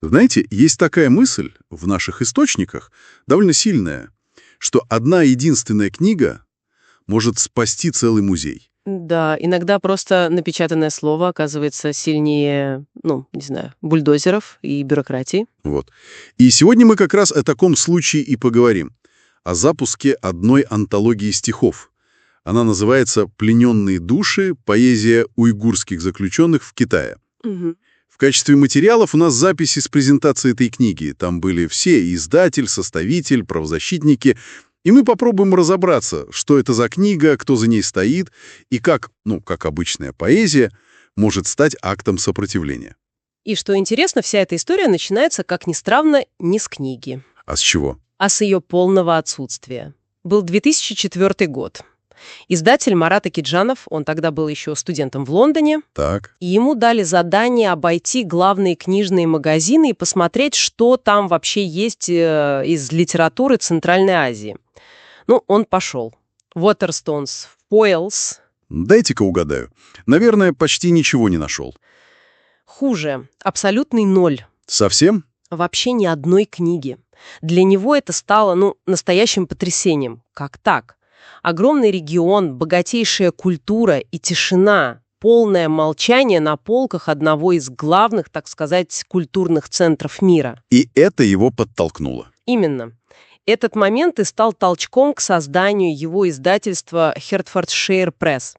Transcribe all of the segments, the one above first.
Знаете, есть такая мысль в наших источниках, довольно сильная, что одна единственная книга может спасти целый музей. Да, иногда просто напечатанное слово оказывается сильнее, не знаю, бульдозеров и бюрократии. Вот. И сегодня мы как раз о таком случае и поговорим. О запуске одной антологии стихов. Она называется «Плененные души. Поэзия уйгурских заключенных в Китае». Мгм. В качестве материалов у нас записи с презентации этой книги. Там были все: и издатель, составитель, правозащитники. И мы попробуем разобраться, что это за книга, кто за ней стоит, и как, как обычная поэзия, может стать актом сопротивления. И что интересно, вся эта история начинается, как ни странно, не с книги, А с чего? а с ее полного отсутствия. Был 2004 год. Издатель Марат Акиджанов, он тогда был еще студентом в Лондоне, Так. и ему дали задание обойти главные книжные магазины и посмотреть, что там вообще есть из литературы Центральной Азии. Он пошел. Waterstones, Foyles. Дайте-ка угадаю. Наверное, почти ничего не нашел. Хуже. Абсолютный ноль. Совсем? Вообще ни одной книги. Для него это стало, настоящим потрясением. Как так? Огромный регион, богатейшая культура и тишина, полное молчание на полках одного из главных, так сказать, культурных центров мира. И это его подтолкнуло. Именно. Этот момент и стал толчком к созданию его издательства Hertfordshire Press.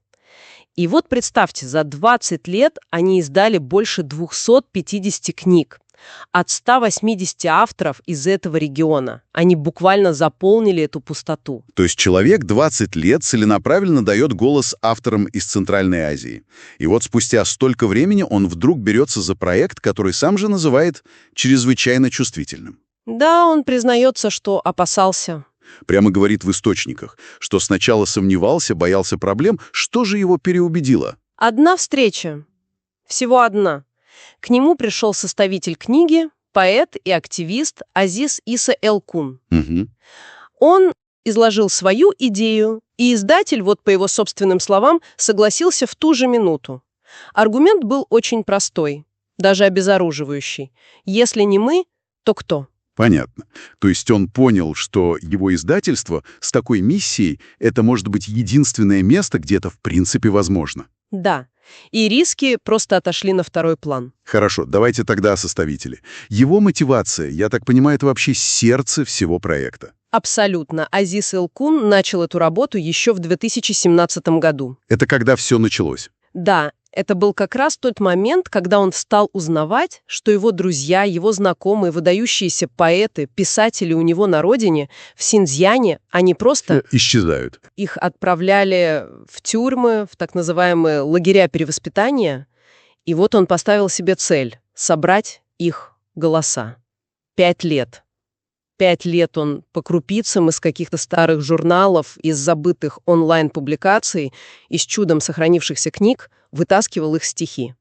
И вот представьте, за 20 лет они издали больше 250 книг. От 180 авторов из этого региона. Они буквально заполнили эту пустоту. То есть человек 20 лет целенаправленно дает голос авторам из Центральной Азии. И вот спустя столько времени он вдруг берется за проект, который сам же называет чрезвычайно чувствительным. Да, он признается, что опасался. Прямо говорит в источниках, что сначала сомневался, боялся проблем. Что же его переубедило? Одна встреча. Всего одна. К нему пришел составитель книги, поэт и активист Азиз Иса Элкун. Угу. Он изложил свою идею, и издатель, по его собственным словам, согласился в ту же минуту. Аргумент был очень простой, даже обезоруживающий. Если не мы, то кто? Понятно. То есть он понял, что его издательство с такой миссией — это может быть единственное место, где это в принципе возможно. Да. И риски просто отошли на второй план. Хорошо, давайте тогда о составителе. Его мотивация, я так понимаю, это вообще сердце всего проекта. Абсолютно. Азиз Элкун начал эту работу еще в 2017 году. Это когда все началось. Да, это был как раз тот момент, когда он стал узнавать, что его друзья, его знакомые, выдающиеся поэты, писатели у него на родине, в Синьцзяне, они просто... Исчезают. Их отправляли в тюрьмы, в так называемые лагеря перевоспитания. И вот он поставил себе цель — собрать их голоса. 5 лет. 5 лет он по крупицам из каких-то старых журналов, из забытых онлайн-публикаций, из чудом сохранившихся книг вытаскивал их стихи.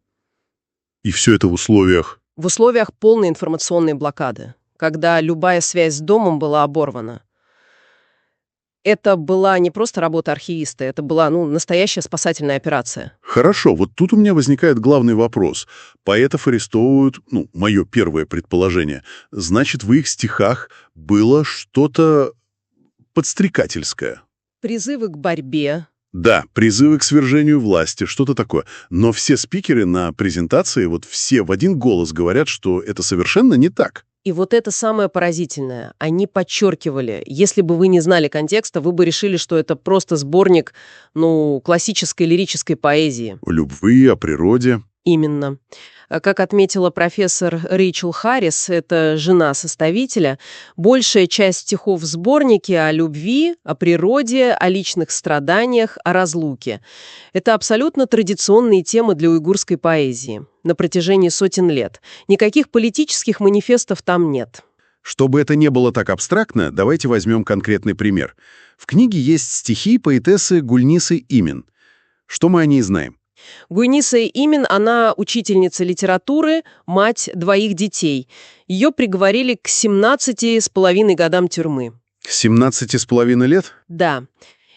И все это в условиях... В условиях полной информационной блокады, когда любая связь с домом была оборвана. Это была не просто работа архивиста, это была, настоящая спасательная операция. Хорошо, вот тут у меня возникает главный вопрос. Поэтов арестовывают, мое первое предположение. Значит, в их стихах было что-то подстрекательское. Призывы к борьбе. Да, призывы к свержению власти, что-то такое. Но все спикеры на презентации, все в один голос говорят, что это совершенно не так. И вот это самое поразительное. Они подчеркивали, если бы вы не знали контекста, вы бы решили, что это просто сборник, классической лирической поэзии. О любви, о природе. Именно. Как отметила профессор Рэйчел Харрис, это жена составителя, большая часть стихов в сборнике о любви, о природе, о личных страданиях, о разлуке. Это абсолютно традиционные темы для уйгурской поэзии на протяжении сотен лет. Никаких политических манифестов там нет. Чтобы это не было так абстрактно, давайте возьмем конкретный пример. В книге есть стихи поэтессы Гульнисы Имин. Что мы о ней знаем? Гульниса Имин, она учительница литературы, мать 2 детей. Ее приговорили к 17,5 годам тюрьмы. 17,5 лет? Да.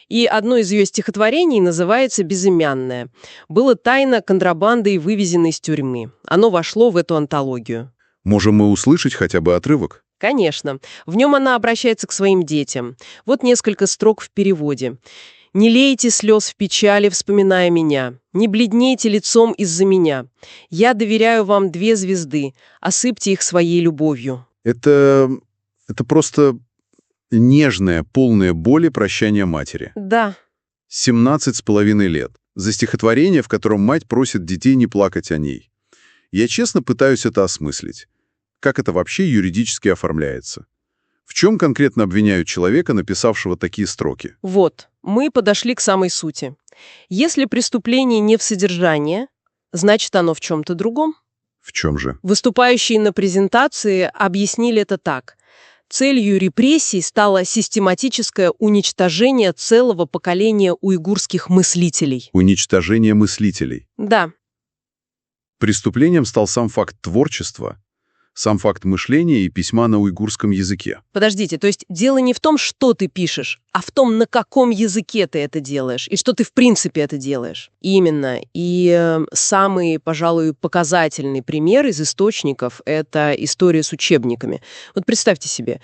И одно из ее стихотворений называется «Безымянное». Было тайно контрабандой вывезено из тюрьмы. Оно вошло в эту антологию. Можем мы услышать хотя бы отрывок? Конечно. В нем она обращается к своим детям. Вот несколько строк в переводе. «Не лейте слез в печали, вспоминая меня. Не бледнейте лицом из-за меня. Я доверяю вам 2 звезды. Осыпьте их своей любовью». Это просто нежное, полное боли прощание матери. Да, 17,5 лет. За стихотворение, в котором мать просит детей не плакать о ней. Я честно пытаюсь это осмыслить. Как это вообще юридически оформляется? В чем конкретно обвиняют человека, написавшего такие строки? вот, мы подошли к самой сути. Если преступление не в содержании, значит, оно в чем-то другом. В чем же? Выступающие на презентации объяснили это так. Целью репрессий стало систематическое уничтожение целого поколения уйгурских мыслителей. Уничтожение мыслителей. Да, Преступлением стал сам факт творчества, сам факт мышления и письма на уйгурском языке. подождите, то есть дело не в том, что ты пишешь, а в том, на каком языке ты это делаешь, и что ты в принципе это делаешь. Именно. И самый, пожалуй, показательный пример из источников — это история с учебниками. Вот представьте себе,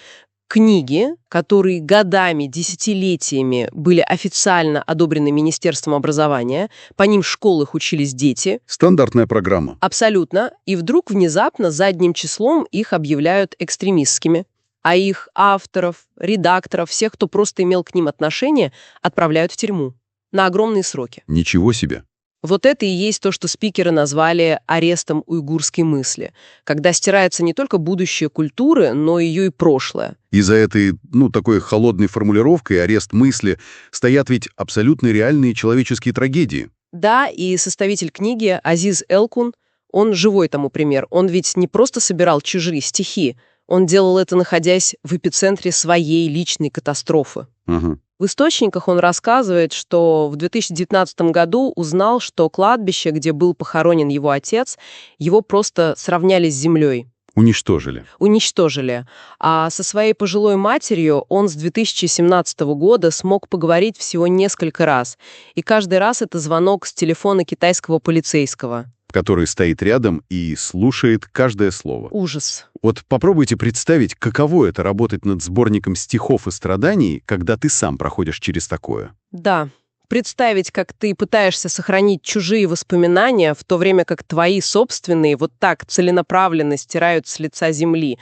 книги, которые годами, десятилетиями были официально одобрены Министерством образования, по ним в школах учились дети, Стандартная программа. абсолютно, и вдруг внезапно задним числом их объявляют экстремистскими, а их авторов, редакторов, всех, кто просто имел к ним отношение, отправляют в тюрьму на огромные сроки. Ничего себе. Вот это и есть то, что спикеры назвали арестом уйгурской мысли, когда стирается не только будущее культуры, но ее и прошлое. И за этой, такой холодной формулировкой арест мысли стоят ведь абсолютно реальные человеческие трагедии. Да, и составитель книги Азиз Элкун, он живой тому пример. Он ведь не просто собирал чужие стихи, он делал это, находясь в эпицентре своей личной катастрофы. Ага. В источниках он рассказывает, что в 2019 году узнал, что кладбище, где был похоронен его отец, его просто сравняли с землей, Уничтожили. уничтожили. А со своей пожилой матерью он с 2017 года смог поговорить всего несколько раз. И каждый раз это звонок с телефона китайского полицейского. Который стоит рядом и слушает каждое слово. Ужас. Вот попробуйте представить, каково это работать над сборником стихов и страданий, когда ты сам проходишь через такое. Да. Представить, как ты пытаешься сохранить чужие воспоминания, в то время как твои собственные вот так целенаправленно стирают с лица земли.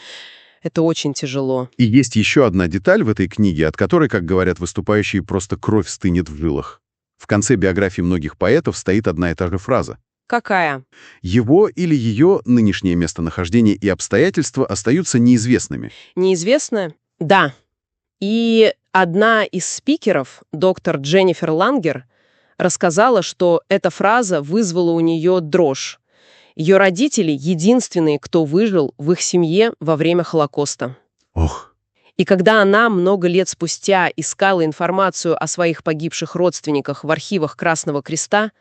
Это очень тяжело. И есть еще одна деталь в этой книге, от которой, как говорят выступающие, просто кровь стынет в жилах. В конце биографии многих поэтов стоит одна и та же фраза. Какая? Его или ее нынешнее местонахождение и обстоятельства остаются неизвестными. Неизвестно? Да. И одна из спикеров, доктор Дженнифер Лангер, рассказала, что эта фраза вызвала у нее дрожь. Ее родители — единственные, кто выжил в их семье во время Холокоста. Ох, И когда она много лет спустя искала информацию о своих погибших родственниках в архивах Красного Креста,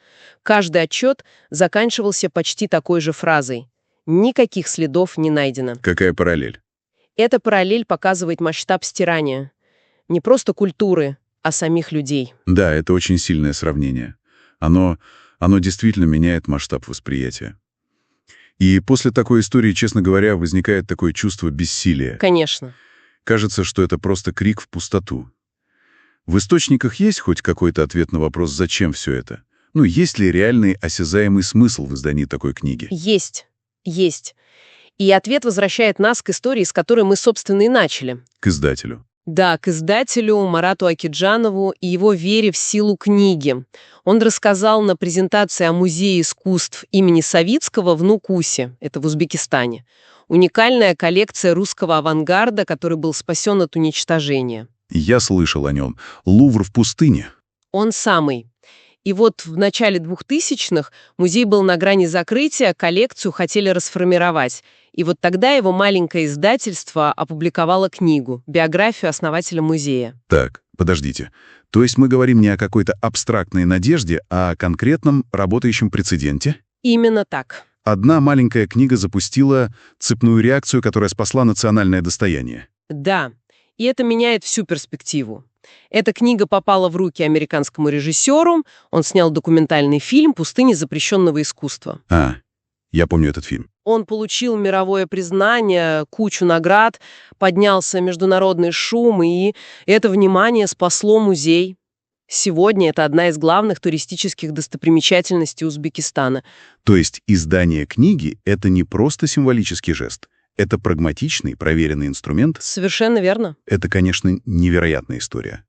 каждый отчет заканчивался почти такой же фразой: «Никаких следов не найдено». какая параллель. Эта параллель показывает масштаб стирания. Не просто культуры, а самих людей. Да, это очень сильное сравнение. Оно действительно меняет масштаб восприятия. И после такой истории, честно говоря, возникает такое чувство бессилия. Конечно. Кажется, что это просто крик в пустоту. В источниках есть хоть какой-то ответ на вопрос, зачем все это? Есть ли реальный осязаемый смысл в издании такой книги? Есть. Есть. И ответ возвращает нас к истории, с которой мы, собственно, и начали. К издателю. Да, к издателю Марату Акиджанову и его вере в силу книги. Он рассказал на презентации о Музее искусств имени Савицкого в Нукусе, это в Узбекистане. Уникальная коллекция русского авангарда, который был спасен от уничтожения. Я слышал о нем. Лувр в пустыне. Он самый. И вот в начале 2000-х музей был на грани закрытия, коллекцию хотели расформировать. И вот тогда его маленькое издательство опубликовало книгу, биографию основателя музея. Так, подождите. То есть мы говорим не о какой-то абстрактной надежде, а о конкретном работающем прецеденте? Именно так. Одна маленькая книга запустила цепную реакцию, которая спасла национальное достояние. Да, и это меняет всю перспективу. Эта книга попала в руки американскому режиссеру, он снял документальный фильм «Пустыня запрещенного искусства». Я помню этот фильм. Он получил мировое признание, кучу наград, поднялся международный шум, и это внимание спасло музей. Сегодня это одна из главных туристических достопримечательностей Узбекистана. То есть издание книги — это не просто символический жест. Это прагматичный, проверенный инструмент. Совершенно верно. Это, конечно, невероятная история.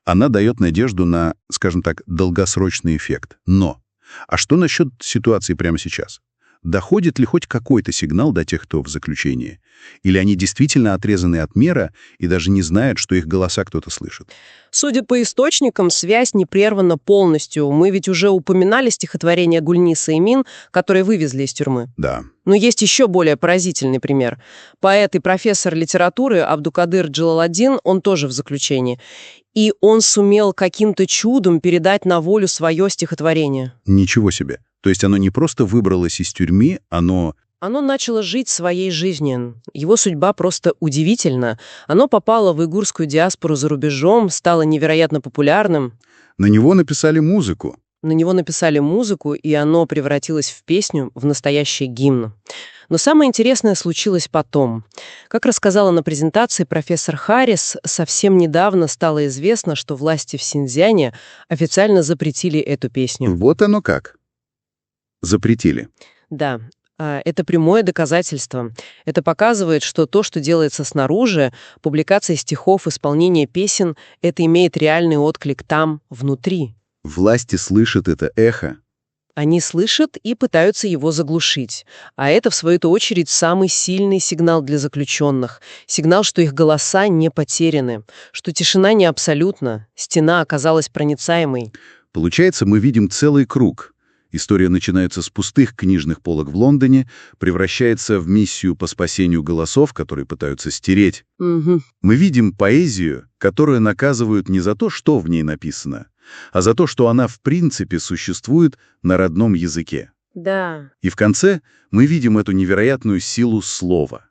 Она дает надежду на, скажем так, долгосрочный эффект. Но, а что насчет ситуации прямо сейчас? Доходит ли хоть какой-то сигнал до тех, кто в заключении? Или они действительно отрезаны от мира и даже не знают, что их голоса кто-то слышит? Судя по источникам, связь не прервана полностью. Мы ведь уже упоминали стихотворение Гульниса Эмин, которые вывезли из тюрьмы. Да. Но есть еще более поразительный пример. Поэт и профессор литературы Абдукадыр Джалаладдин, он тоже в заключении. И он сумел каким-то чудом передать на волю свое стихотворение. Ничего себе. То есть оно не просто выбралось из тюрьмы, оно начало жить своей жизнью. Его судьба просто удивительна. Оно попало в уйгурскую диаспору за рубежом, стало невероятно популярным. на него написали музыку. На него написали музыку, и оно превратилось в песню, в настоящий гимн. Но самое интересное случилось потом. Как рассказала на презентации профессор Харрис, совсем недавно стало известно, что власти в Синьцзяне официально запретили эту песню. Вот оно как. Запретили. Да, это прямое доказательство. Это показывает, что то, что делается снаружи, публикация стихов, исполнение песен, это имеет реальный отклик там, внутри. Власти слышат это эхо. Они слышат и пытаются его заглушить. А это, в свою очередь, самый сильный сигнал для заключенных. Сигнал, что их голоса не потеряны, что тишина не абсолютна, стена оказалась проницаемой. Получается, мы видим целый круг. История начинается с пустых книжных полок в Лондоне, превращается в миссию по спасению голосов, которые пытаются стереть. Угу. Мы видим поэзию, которую наказывают не за то, что в ней написано, а за то, что она в принципе существует на родном языке. Да. И в конце мы видим эту невероятную силу слова,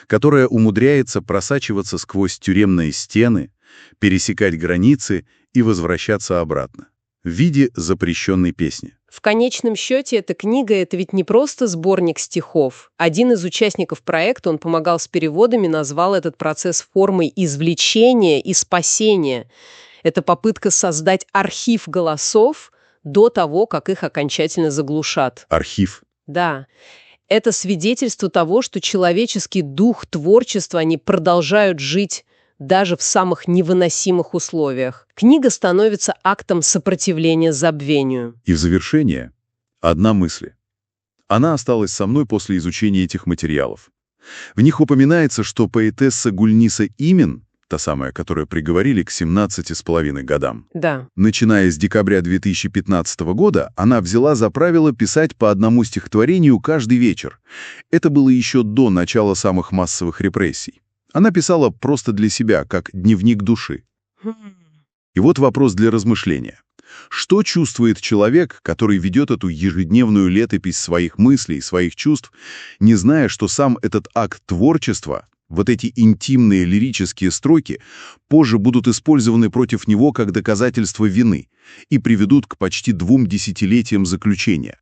которая умудряется просачиваться сквозь тюремные стены, пересекать границы и возвращаться обратно в виде запрещенной песни. В конечном счете, эта книга — это ведь не просто сборник стихов. Один из участников проекта, он помогал с переводами, назвал этот процесс формой извлечения и спасения. Это попытка создать архив голосов до того, как их окончательно заглушат. Архив. Да. Это свидетельство того, что человеческий дух творчества, они продолжают жить даже в самых невыносимых условиях. Книга становится актом сопротивления забвению. И в завершение одна мысль. Она осталась со мной после изучения этих материалов. В них упоминается, что поэтесса Гульниса Эмин, та самая, которую приговорили к 17,5 годам, Да. начиная с декабря 2015 года, она взяла за правило писать по одному стихотворению каждый вечер. Это было еще до начала самых массовых репрессий. Она писала просто для себя, как дневник души. И вот вопрос для размышления. Что чувствует человек, который ведет эту ежедневную летопись своих мыслей, своих чувств, не зная, что сам этот акт творчества, вот эти интимные лирические строки, позже будут использованы против него как доказательство вины и приведут к почти 2 десятилетиям заключения?